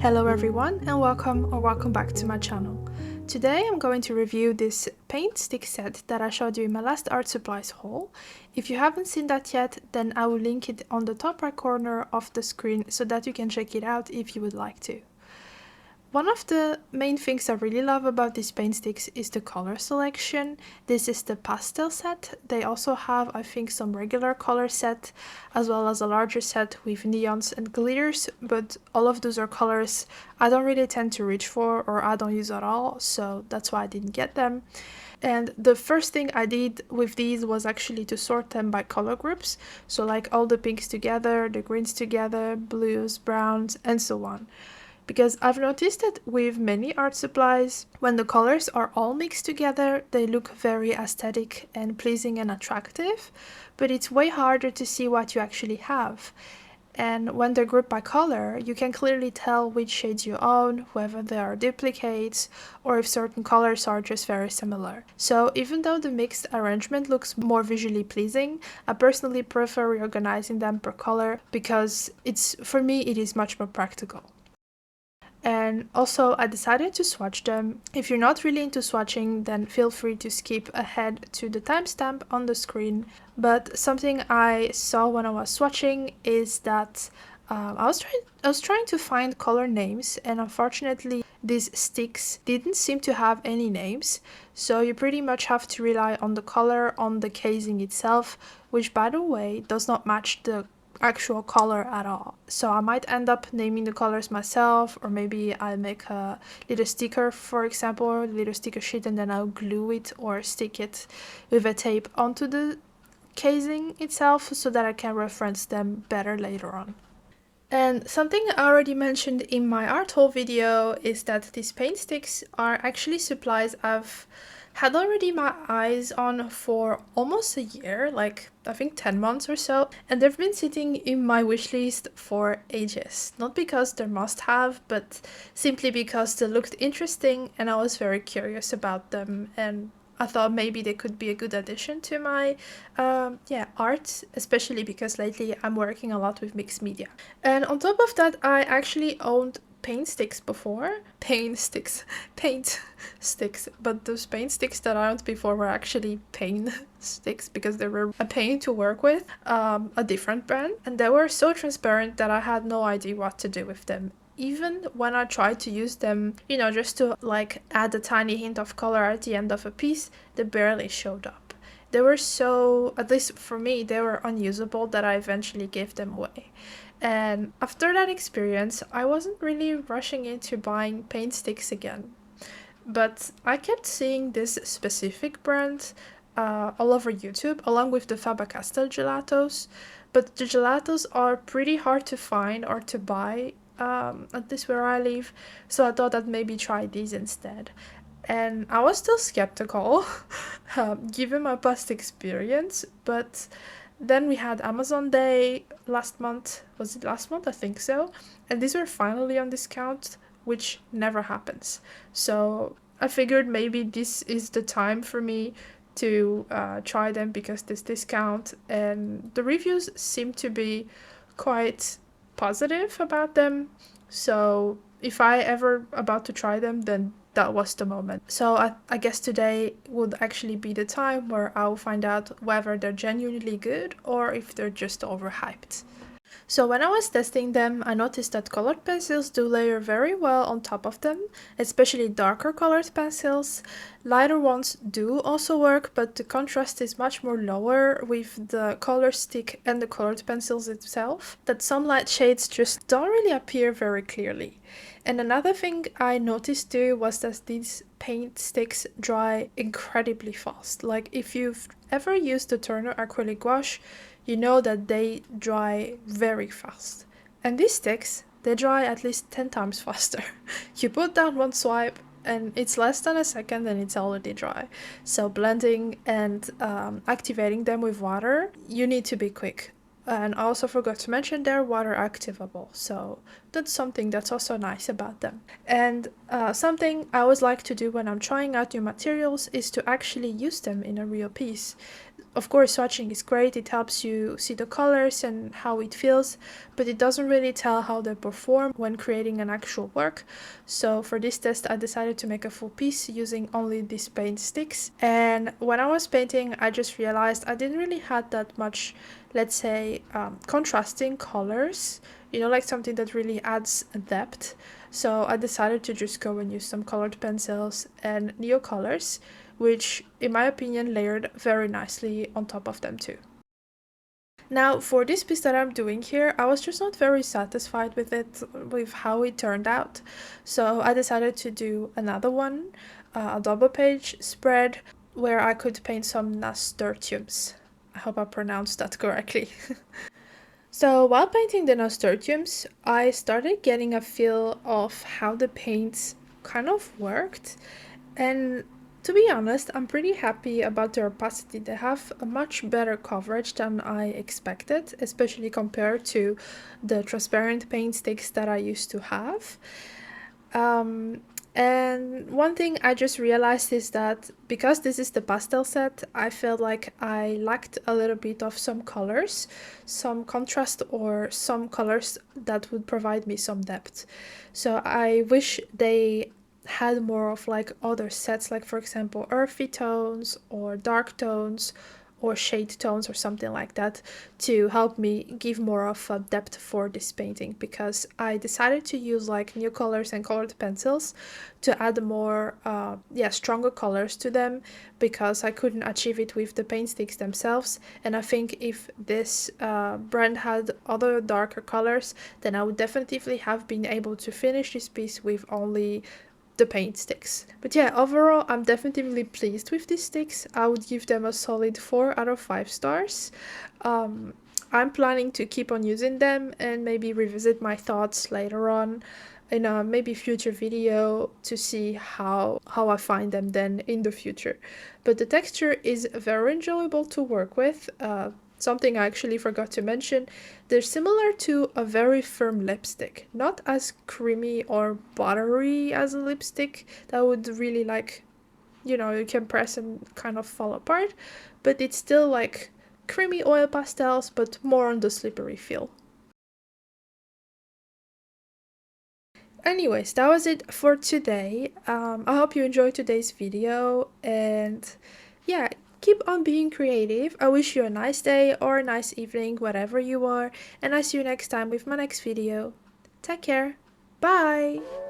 Hello everyone and welcome back to my channel. Today I'm going to review this paint stick set that I showed you in my last art supplies haul. If you haven't seen that yet, then I will link it on the top right corner of the screen so that you can check it out if you would like to. One of the main things I really love about these paint sticks is the color selection. This is the pastel set. They also have, I think, some regular color set, as well as a larger set with neons and glitters, but all of those are colors I don't really tend to reach for or I don't use at all, so that's why I didn't get them. And the first thing I did with these was actually to sort them by color groups, so like all the pinks together, the greens together, blues, browns, and so on. Because I've noticed that with many art supplies, when the colors are all mixed together, they look very aesthetic and pleasing and attractive, but it's way harder to see what you actually have. And when they're grouped by color, you can clearly tell which shades you own, whether they are duplicates, or if certain colors are just very similar. So even though the mixed arrangement looks more visually pleasing, I personally prefer reorganizing them per color because for me it is much more practical. And also I decided to swatch them. If you're not really into swatching, then feel free to skip ahead to the timestamp on the screen. But something I saw when I was swatching is that I was trying to find color names, and unfortunately these sticks didn't seem to have any names, so you pretty much have to rely on the color on the casing itself, which by the way does not match the actual color at all. So I might end up naming the colors myself, or maybe I make a little sticker, for example, a little sticker sheet, and then I'll glue it or stick it with a tape onto the casing itself so that I can reference them better later on. And something I already mentioned in my art haul video is that these paint sticks are actually supplies I've had already my eyes on for almost a year, like I think 10 months or so, and they've been sitting in my wish list for ages. Not because they're must-have, but simply because they looked interesting and I was very curious about them, and I thought maybe they could be a good addition to my art, especially because lately I'm working a lot with mixed media. And on top of that, I actually owned paint sticks before. Paint sticks, but those paint sticks that I owned before were actually paint sticks because they were a pain to work with, a different brand, and they were so transparent that I had no idea what to do with them. Even when I tried to use them, just to like add a tiny hint of color at the end of a piece, they barely showed up. They were so, at least for me, they were unusable that I eventually gave them away. And after that experience, I wasn't really rushing into buying paint sticks again. But I kept seeing this specific brand all over YouTube, along with the Faber-Castell gelatos. But the gelatos are pretty hard to find or to buy, at least where I live, so I thought I'd maybe try these instead. And I was still skeptical, given my past experience, but then we had Amazon Day last month. Was it last month? I think so. And these were finally on discount, which never happens. So I figured maybe this is the time for me to try them because this discount, and the reviews seem to be quite positive about them. So if I ever about to try them, then that was the moment. So I guess today would actually be the time where I'll find out whether they're genuinely good or if they're just overhyped. So when I was testing them, I noticed that colored pencils do layer very well on top of them, especially darker colored pencils. Lighter ones do also work, but the contrast is much more lower with the color stick and the colored pencils itself, that some light shades just don't really appear very clearly. And another thing I noticed too was that these paint sticks dry incredibly fast. Like if you've ever used the Turner acrylic gouache, you know that they dry very fast. And these sticks, they dry at least 10 times faster. You put down one swipe and it's less than a second and it's already dry. So blending and activating them with water, you need to be quick. And I also forgot to mention they're water activable, so that's something that's also nice about them. And something I always like to do when I'm trying out new materials is to actually use them in a real piece. Of course, swatching is great, it helps you see the colors and how it feels, but it doesn't really tell how they perform when creating an actual work. So for this test, I decided to make a full piece using only these paint sticks. And when I was painting, I just realized I didn't really have that much, let's say, contrasting colors, you know, like something that really adds depth. So I decided to just go and use some colored pencils and neo colors, which in my opinion layered very nicely on top of them too. Now for this piece that I'm doing here, I was just not very satisfied with it, with how it turned out. So I decided to do another one, a double page spread, where I could paint some nasturtiums. I hope I pronounced that correctly. So while painting the nasturtiums, I started getting a feel of how the paints kind of worked, and to be honest, I'm pretty happy about their opacity. They have a much better coverage than I expected, especially compared to the transparent paint sticks that I used to have. And one thing I just realized is that because this is the pastel set, I felt like I lacked a little bit of some colors, some contrast, or some colors that would provide me some depth. So I wish they had more of like other sets, like for example earthy tones or dark tones or shade tones or something like that, to help me give more of a depth for this painting, because I decided to use like new colors and colored pencils to add more stronger colors to them, because I couldn't achieve it with the paint sticks themselves. And I think if this brand had other darker colors, then I would definitely have been able to finish this piece with only the paint sticks. But yeah, overall I'm definitely pleased with these sticks. I would give them a solid 4 out of 5 stars. I'm planning to keep on using them and maybe revisit my thoughts later on in a maybe future video to see how I find them then in the future. But the texture is very enjoyable to work with. Something I actually forgot to mention, they're similar to a very firm lipstick. Not as creamy or buttery as a lipstick that would really like, you know, you can press and kind of fall apart, but it's still like creamy oil pastels, but more on the slippery feel. Anyways, that was it for today. I hope you enjoyed today's video, and yeah, keep on being creative. I wish you a nice day or a nice evening, whatever you are, and I see you next time with my next video. Take care. Bye!